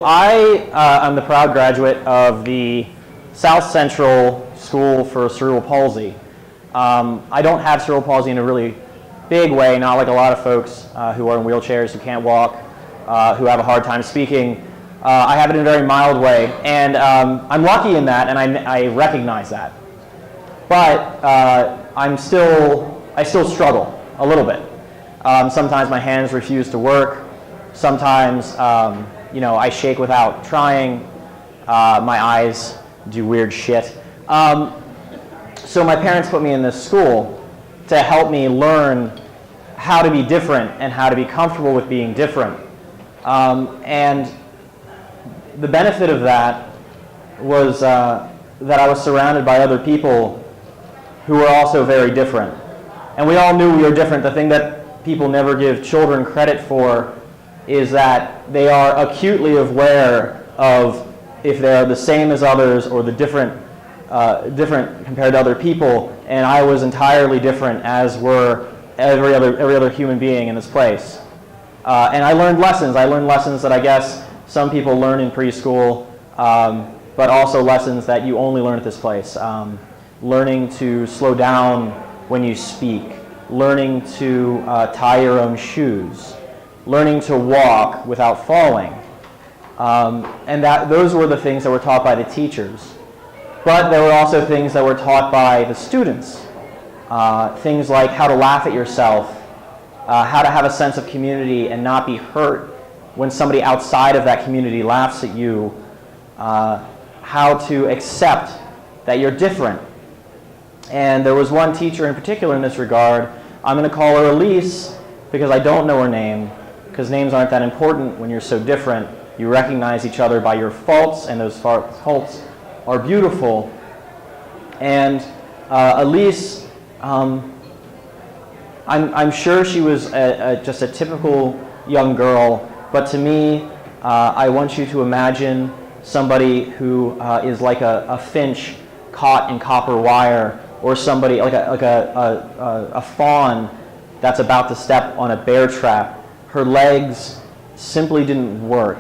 I'm the proud graduate of the South Central School for Cerebral Palsy. I don't have cerebral palsy in a really big way, not like a lot of folks who are in wheelchairs, who can't walk, who have a hard time speaking. I have it in a very mild way, and I'm lucky in that, and I recognize that. But I still struggle a little bit. Sometimes my hands refuse to work. Sometimes I shake without trying. My eyes do weird shit. So my parents put me in this school to help me learn how to be different and how to be comfortable with being different. And the benefit of that was that I was surrounded by other people who were also very different. And we all knew we were different. The thing that people never give children credit for is that they are acutely aware of if they are the same as others or the different compared to other people, and I was entirely different, as were every other human being in this place. And I learned lessons. I learned lessons that I guess some people learn in preschool, but also lessons that you only learn at this place. Learning to slow down when you speak, learning to tie your own shoes, learning to walk without falling. And those were the things that were taught by the teachers. But there were also things that were taught by the students. Things like how to laugh at yourself, how to have a sense of community and not be hurt when somebody outside of that community laughs at you, how to accept that you're different. And there was one teacher in particular in this regard. I'm going to call her Elise because I don't know her name, because names aren't that important when you're so different. You recognize each other by your faults, and those faults are beautiful. And Elise, I'm sure she was just a typical young girl, but to me, I want you to imagine somebody who is like a finch caught in copper wire, or somebody like a fawn that's about to step on a bear trap. Her legs simply didn't work.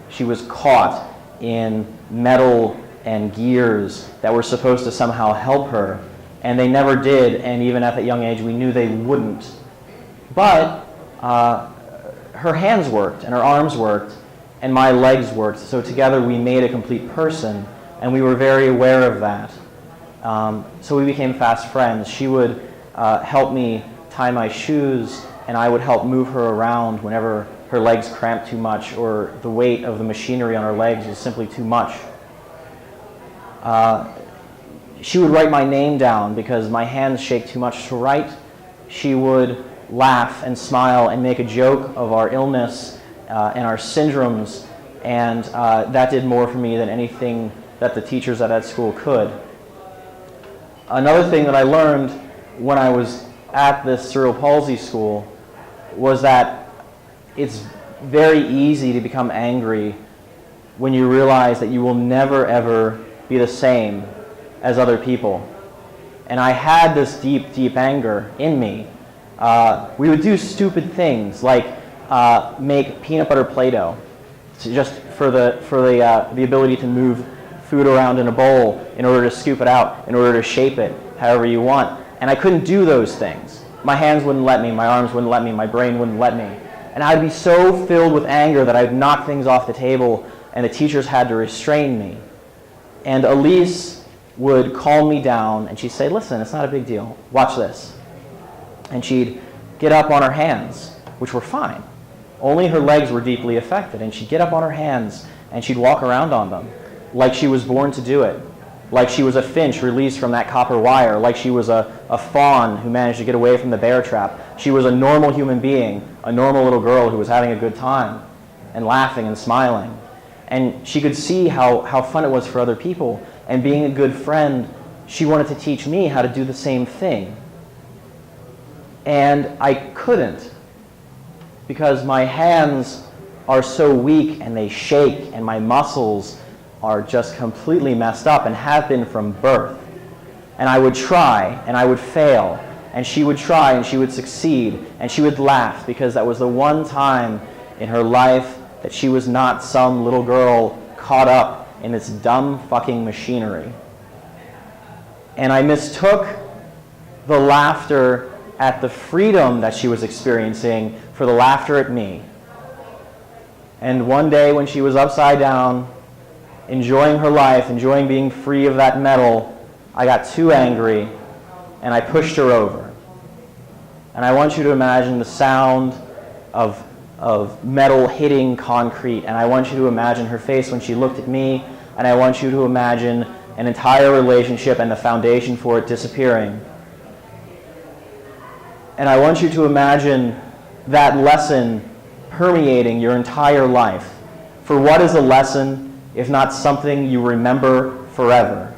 She was caught in metal and gears that were supposed to somehow help her, and they never did, and even at that young age we knew they wouldn't. But her hands worked, and her arms worked, and my legs worked, so together we made a complete person, and we were very aware of that. So we became fast friends. She would help me tie my shoes, and I would help move her around whenever her legs cramped too much or the weight of the machinery on her legs was simply too much. She would write my name down because my hands shake too much to write. She would laugh and smile and make a joke of our illness and our syndromes, and that did more for me than anything that the teachers at that school could. Another thing that I learned when I was at this cerebral palsy school was that it's very easy to become angry when you realize that you will never ever be the same as other people. And I had this deep, deep anger in me. We would do stupid things like make peanut butter Play-Doh, just for the ability to move food around in a bowl in order to scoop it out, in order to shape it however you want. And I couldn't do those things. My hands wouldn't let me, my arms wouldn't let me, my brain wouldn't let me. And I'd be so filled with anger that I'd knock things off the table, and the teachers had to restrain me. And Elise would calm me down, and she'd say, "Listen, it's not a big deal. Watch this." And she'd get up on her hands, which were fine. Only her legs were deeply affected, and she'd get up on her hands, and she'd walk around on them like she was born to do it, like she was a finch released from that copper wire, like she was a fawn who managed to get away from the bear trap. She was a normal human being, a normal little girl who was having a good time and laughing and smiling. And she could see how fun it was for other people. And being a good friend, she wanted to teach me how to do the same thing. And I couldn't, because my hands are so weak and they shake, and my muscles are just completely messed up and have been from birth. And I would try and I would fail, and she would try and she would succeed, and she would laugh because that was the one time in her life that she was not some little girl caught up in this dumb fucking machinery. And I mistook the laughter at the freedom that she was experiencing for the laughter at me. And one day when she was upside down, enjoying her life, enjoying being free of that metal, I got too angry and I pushed her over. And I want you to imagine the sound of metal hitting concrete, and I want you to imagine her face when she looked at me, and I want you to imagine an entire relationship and the foundation for it disappearing. And I want you to imagine that lesson permeating your entire life. For what is a lesson if not something you remember forever?